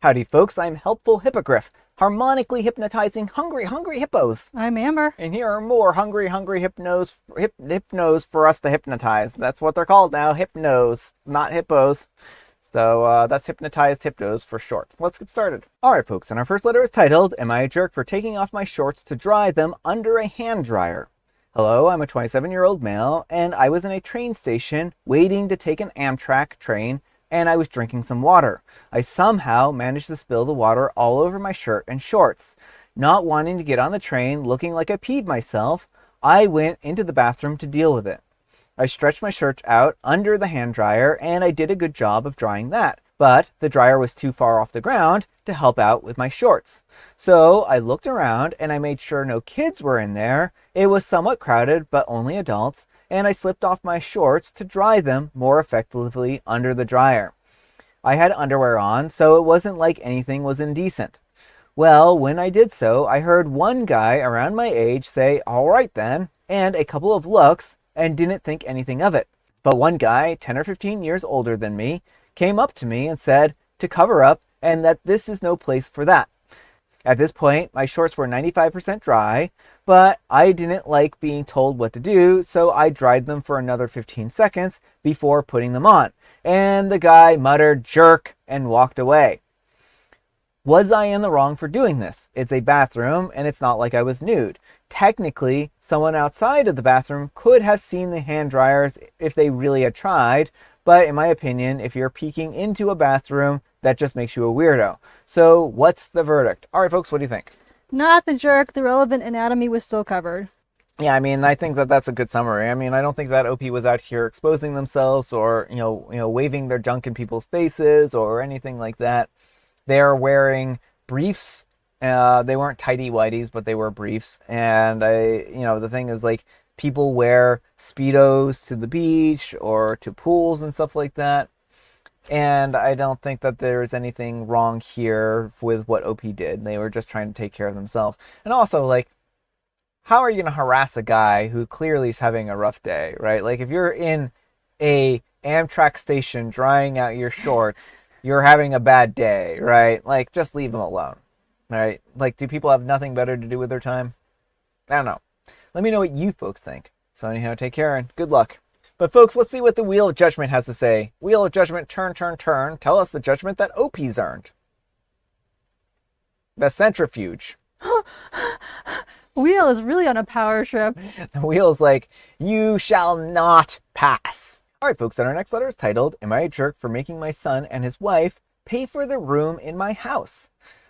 Howdy folks, I'm Helpful Hippogriff, harmonically hypnotizing hungry hippos. I'm Amber. And here are more hungry hypnos for us to hypnotize. That's what they're called now, hypnos, not hippos. So that's hypnotized hypnos for short. Let's get started. Alright folks, and our first letter is titled, Am I a Jerk for Taking Off My Shorts to Dry Them Under a Hand Dryer? Hello, I'm a 27-year-old male, and I was in a train station waiting to take an Amtrak train, and I was drinking some water. I somehow managed to spill the water all over my shirt and shorts. Not wanting to get on the train looking like I peed myself, I went into the bathroom to deal with it. I stretched my shirt out under the hand dryer, and I did a good job of drying that. But the dryer was too far off the ground to help out with my shorts. So I looked around and I made sure no kids were in there. It was somewhat crowded, but only adults, and I slipped off my shorts to dry them more effectively under the dryer. I had underwear on, so it wasn't like anything was indecent. Well, when I did so, I heard one guy around my age say, "All right then," and a couple of looks, and didn't think anything of it. But one guy, 10 or 15 years older than me, came up to me and said to cover up and that this is no place for that. At this point, my shorts were 95% dry, but I didn't like being told what to do, so I dried them for another 15 seconds before putting them on. And the guy muttered, "Jerk," and walked away. Was I in the wrong for doing this? It's a bathroom, and it's not like I was nude. Technically, someone outside of the bathroom could have seen the hand dryers if they really had tried, but in my opinion, if you're peeking into a bathroom, that just makes you a weirdo. So what's the verdict? All right, folks, what do you think? Not the jerk. The relevant anatomy was still covered. Yeah, I mean, I think that that's a good summary. I mean, I don't think that OP was out here exposing themselves or, waving their junk in people's faces or anything like that. They're wearing briefs. They weren't tighty whities, but they were briefs. And the thing is, like, people wear Speedos to the beach or to pools and stuff like that. And I don't think that there's anything wrong here with what OP did. They were just trying to take care of themselves. And also, like, how are you going to harass a guy who clearly is having a rough day, right? Like, if you're in a Amtrak station drying out your shorts, you're having a bad day, right? Like, just leave them alone, right? Like, do people have nothing better to do with their time? I don't know. Let me know what you folks think. So anyhow, take care and good luck. But folks, let's see what the Wheel of Judgment has to say. Wheel of Judgment, turn. Tell us the judgment that OP's earned. The centrifuge. Wheel is really on a power trip. The wheel's like, you shall not pass. All right, folks, and our next letter is titled, Am I a Jerk for Making My Son and His Wife Pay for the Room in My House?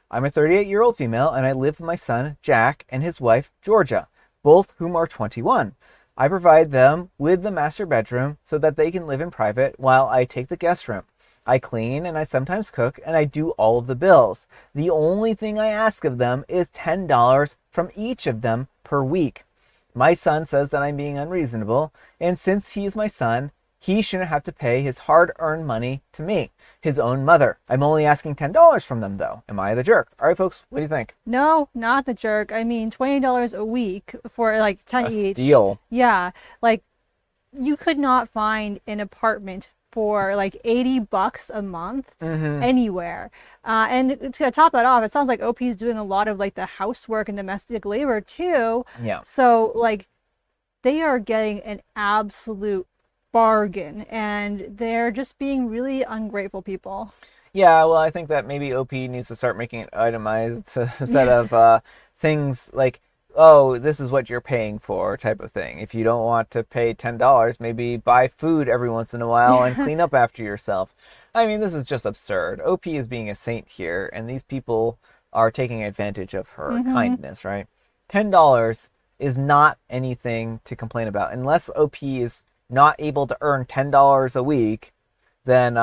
I'm a 38-year-old female, and I live with my son, Jack, and his wife, Georgia, both whom are 21. I provide them with the master bedroom so that they can live in private while I take the guest room. I clean and I sometimes cook and I do all of the bills. The only thing I ask of them is $10 from each of them per week. My son says that I'm being unreasonable, and since he is my son, he shouldn't have to pay his hard-earned money to me, his own mother. I'm only asking $10 from them, though. Am I the jerk? All right, folks, what do you think? No, not the jerk. I mean, $20 a week for like 10 A each. steal. Yeah, like you could not find an apartment for like $80 a month anywhere. And to top that off, it sounds like OP is doing a lot of like the housework and domestic labor too. Yeah. So like they are getting an absolute bargain, and they're just being really ungrateful people. Yeah, well, I think that maybe OP needs to start making it itemized instead of things like, oh, this is what you're paying for type of thing. If you don't want to pay $10, maybe buy food every once in a while and clean up after yourself. I mean, this is just absurd. OP is being a saint here, and these people are taking advantage of her kindness, right? $10 is not anything to complain about. Unless OP is not able to earn $10 a week, then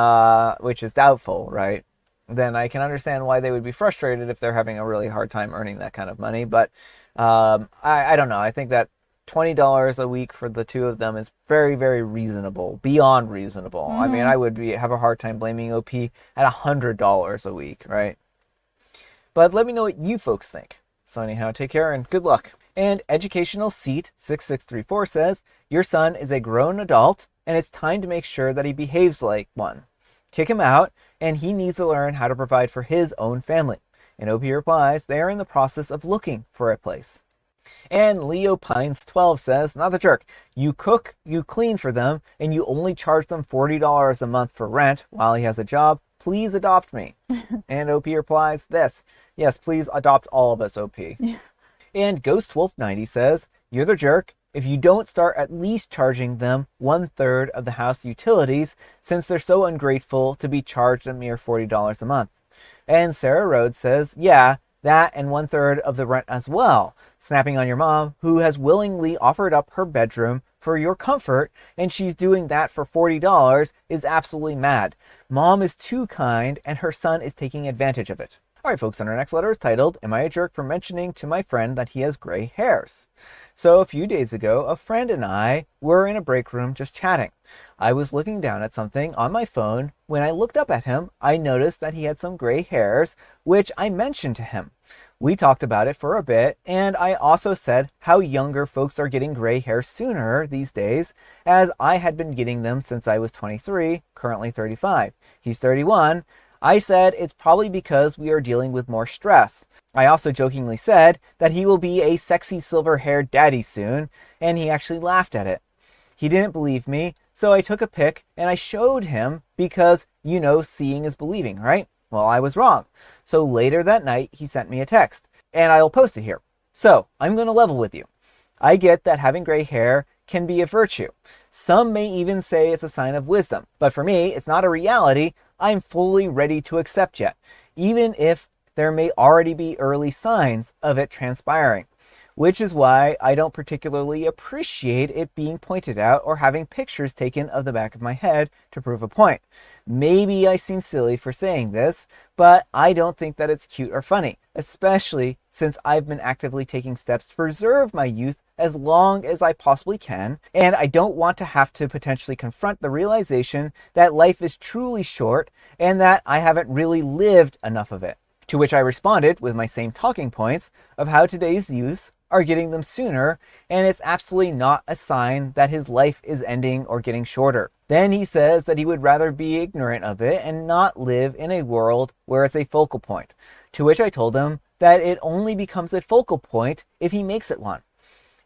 which is doubtful, right? Then I can understand why they would be frustrated if they're having a really hard time earning that kind of money. But I don't know. I think that $20 a week for the two of them is very, very reasonable, beyond reasonable. I mean, I would have a hard time blaming OP at $100 a week, right? But let me know what you folks think. So anyhow, take care and good luck. And Educational Seat 6634 says, your son is a grown adult, and it's time to make sure that he behaves like one. kick him out, and he needs to learn how to provide for his own family. And OP replies, they are in the process of looking for a place. And Leo Pines 12 says, not the jerk, you cook, you clean for them, and you only charge them $40 a month for rent while he has a job. Please adopt me. And OP replies this, yes, please adopt all of us, OP. Yeah. And Ghost Wolf 90 says, you're the jerk if you don't start at least charging them 1/3 of the house utilities, since they're so ungrateful to be charged a mere $40 a month. And Sarah Rhodes says, yeah, that and 1/3 of the rent as well, snapping on your mom, who has willingly offered up her bedroom for your comfort, and she's doing that for $40 is absolutely mad. Mom is too kind, and her son is taking advantage of it. All right, folks, and our next letter is titled, Am I a Jerk for Mentioning to My Friend That He Has Gray Hairs? So a few days ago, a friend and I were in a break room just chatting. I was looking down at something on my phone. When I looked up at him, I noticed that he had some gray hairs, which I mentioned to him. We talked about it for a bit, and I also said how younger folks are getting gray hair sooner these days, as I had been getting them since I was 23, currently 35. He's 31. I said it's probably because we are dealing with more stress. I also jokingly said that he will be a sexy silver-haired daddy soon, and he actually laughed at it. He didn't believe me, so I took a pic and I showed him because, seeing is believing, right? Well, I was wrong. So later that night, he sent me a text, and I'll post it here. So, I'm going to level with you. I get that having gray hair can be a virtue. Some may even say it's a sign of wisdom, but for me, it's not a reality I'm fully ready to accept yet, even if there may already be early signs of it transpiring, which is why I don't particularly appreciate it being pointed out or having pictures taken of the back of my head to prove a point. Maybe I seem silly for saying this, but I don't think that it's cute or funny, especially since I've been actively taking steps to preserve my youth as long as I possibly can, and I don't want to have to potentially confront the realization that life is truly short and that I haven't really lived enough of it. To which I responded with my same talking points of how today's youth are getting them sooner, and it's absolutely not a sign that his life is ending or getting shorter. Then he says that he would rather be ignorant of it and not live in a world where it's a focal point. To which I told him that it only becomes a focal point if he makes it one.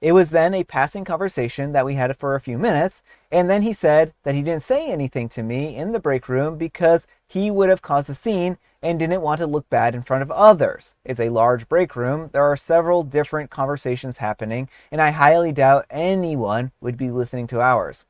It was then a passing conversation that we had for a few minutes, and then he said that he didn't say anything to me in the break room because he would have caused a scene and didn't want to look bad in front of others. It's a large break room. There are several different conversations happening, and I highly doubt anyone would be listening to ours.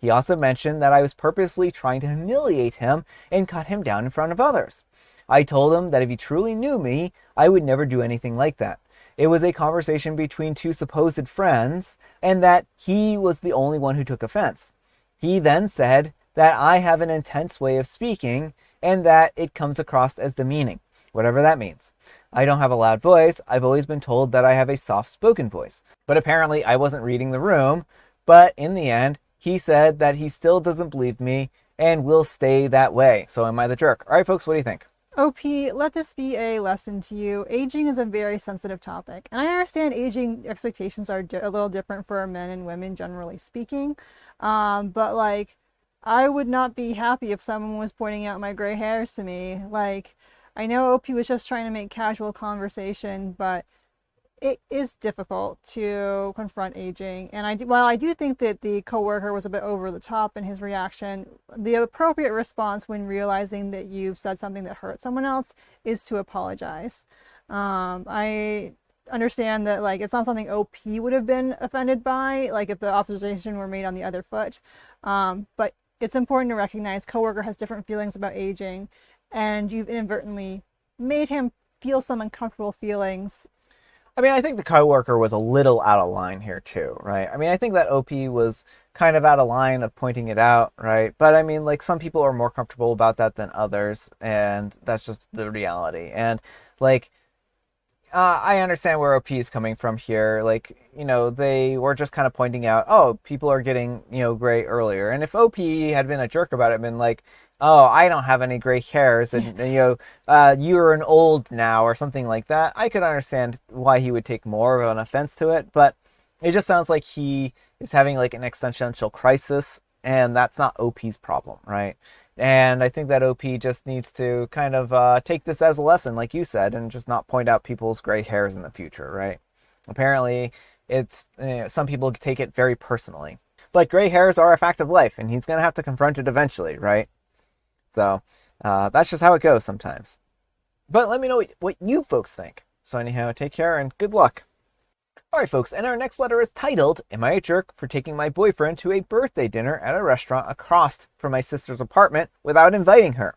He also mentioned that I was purposely trying to humiliate him and cut him down in front of others. I told him that if he truly knew me, I would never do anything like that. It was a conversation between two supposed friends, and that he was the only one who took offense. He then said that I have an intense way of speaking, and that it comes across as demeaning, whatever that means. I don't have a loud voice. I've always been told that I have a soft-spoken voice. But apparently I wasn't reading the room, but in the end, he said that he still doesn't believe me and will stay that way. So am I the jerk? All right, folks, what do you think? OP, let this be a lesson to you. Aging is a very sensitive topic. And I understand aging expectations are a little different for men and women, generally speaking. But I would not be happy if someone was pointing out my gray hairs to me. I know OP was just trying to make casual conversation, but it is difficult to confront aging. And while I do think that the coworker was a bit over the top in his reaction, the appropriate response when realizing that you've said something that hurt someone else is to apologize. I understand that it's not something OP would have been offended by, if the observation were made on the other foot. But it's important to recognize coworker has different feelings about aging, and you've inadvertently made him feel some uncomfortable feelings. I think the coworker was a little out of line here too, right? I think that OP was kind of out of line of pointing it out, right? But some people are more comfortable about that than others, and that's just the reality. And I understand where OP is coming from here. They were just kind of pointing out, oh, people are getting, gray earlier. And if OP had been a jerk about it, been like, oh, I don't have any gray hairs, and you're an old now or something like that, I could understand why he would take more of an offense to it. But it just sounds like he is having an existential crisis, and that's not OP's problem, right? And I think that OP just needs to kind of take this as a lesson, like you said, and just not point out people's gray hairs in the future, right? Apparently, it's some people take it very personally. But gray hairs are a fact of life, and he's going to have to confront it eventually, right? So that's just how it goes sometimes. But let me know what you folks think. So anyhow, take care and good luck. Alright folks, and our next letter is titled, Am I a Jerk for Taking My Boyfriend to a Birthday Dinner at a Restaurant Across from my sister's apartment without inviting her?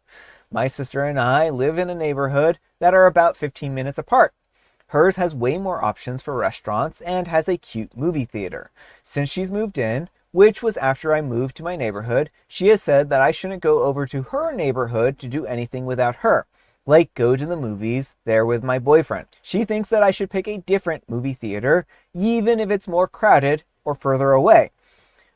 My sister and I live in a neighborhood that are about 15 minutes apart. Hers has way more options for restaurants and has a cute movie theater. Since she's moved in, which was after I moved to my neighborhood, she has said that I shouldn't go over to her neighborhood to do anything without her, like go to the movies there with my boyfriend. She thinks that I should pick a different movie theater, even if it's more crowded or further away.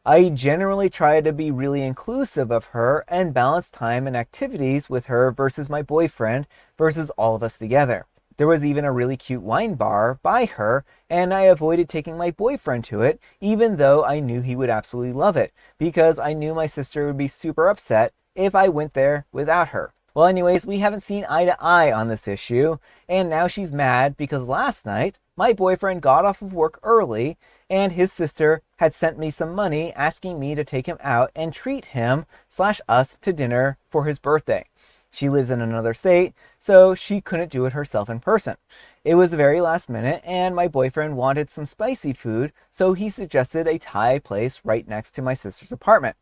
I generally try to be really inclusive of her and balance time and activities with her versus my boyfriend versus all of us together. There was even a really cute wine bar by her, and I avoided taking my boyfriend to it, even though I knew he would absolutely love it, because I knew my sister would be super upset if I went there without her. Well, anyways, we haven't seen eye to eye on this issue, and now she's mad because last night my boyfriend got off of work early and his sister had sent me some money asking me to take him out and treat him/us to dinner for his birthday. She lives in another state, so she couldn't do it herself in person. It was the very last minute, and my boyfriend wanted some spicy food, so he suggested a Thai place right next to my sister's apartment.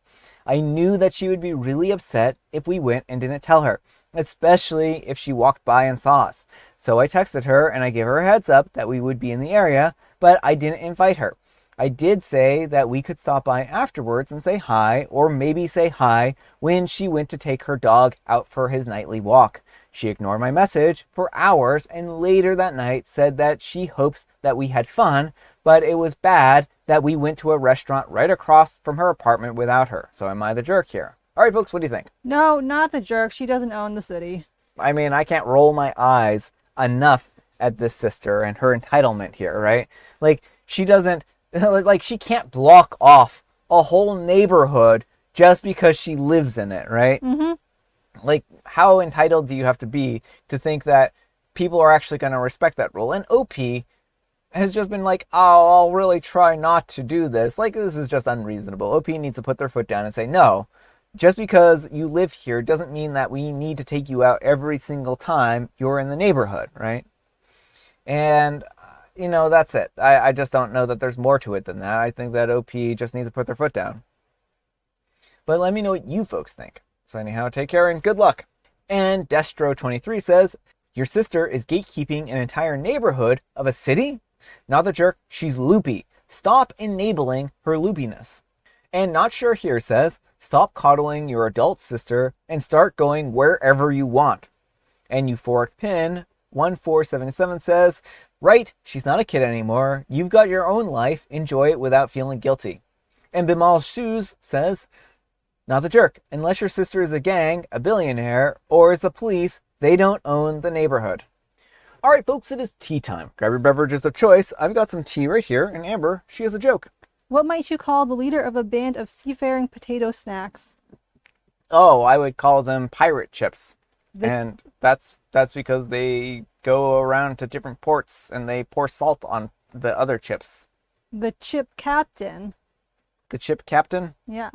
I knew that she would be really upset if we went and didn't tell her, especially if she walked by and saw us. So I texted her and I gave her a heads up that we would be in the area, but I didn't invite her. I did say that we could stop by afterwards and say hi, or maybe say hi when she went to take her dog out for his nightly walk. She ignored my message for hours and later that night said that she hopes that we had fun, but it was bad that we went to a restaurant right across from her apartment without her. So am I the jerk here? All right, folks, what do you think? No, not the jerk. She doesn't own the city. I mean, I can't roll my eyes enough at this sister and her entitlement here, right? Like, she doesn't, like, she can't block off a whole neighborhood just because she lives in it, right? Mm-hmm. Like, how entitled do you have to be to think that people are actually going to respect that rule? And OP has just been like, oh, I'll really try not to do this. Like, this is just unreasonable. OP needs to put their foot down and say, no, just because you live here doesn't mean that we need to take you out every single time you're in the neighborhood, right? And, you know, that's it. I just don't know that there's more to it than that. I think that OP just needs to put their foot down. But let me know what you folks think. So anyhow, take care and good luck. And Destro23 says, your sister is gatekeeping an entire neighborhood of a city? Not the jerk, she's loopy. Stop enabling her loopiness. And Not Sure Here says, stop coddling your adult sister and start going wherever you want. And Euphoric Pin 1477 says, right, she's not a kid anymore. You've got your own life. Enjoy it without feeling guilty. And Bimal Shoes says, not the jerk. Unless your sister is a gang, a billionaire, or is the police, they don't own the neighborhood. All right, folks, it is tea time. Grab your beverages of choice. I've got some tea right here, and Amber, she has a joke. What might you call the leader of a band of seafaring potato snacks? Oh, I would call them pirate chips. And that's because they go around to different ports and they pour salt on the other chips. The chip captain. The chip captain? Yeah.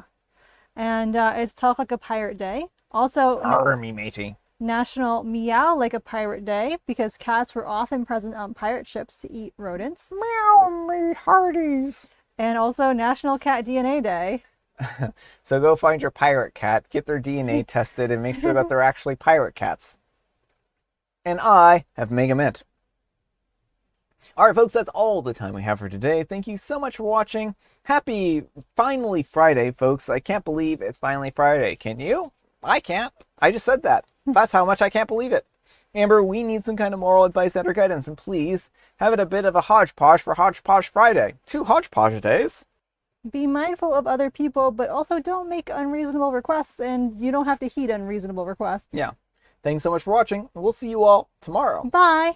And it's Talk Like a Pirate Day. Also, Army matey. National Meow Like a Pirate Day, because cats were often present on pirate ships to eat rodents. Meow me hearties. And also National Cat DNA Day. So go find your pirate cat, get their DNA tested, and make sure that they're actually pirate cats. And I have Mega Mint. All right, folks, that's all the time we have for today. Thank you so much for watching. Happy finally Friday, folks. I can't believe it's finally Friday. Can you? I can't. I just said that. That's how much I can't believe it. Amber, we need some kind of moral advice and or guidance, and please have it a bit of a hodgepodge for Hodgepodge Friday. 2 hodgepodge days. Be mindful of other people, but also don't make unreasonable requests, and you don't have to heed unreasonable requests. Yeah. Thanks so much for watching, and we'll see you all tomorrow. Bye.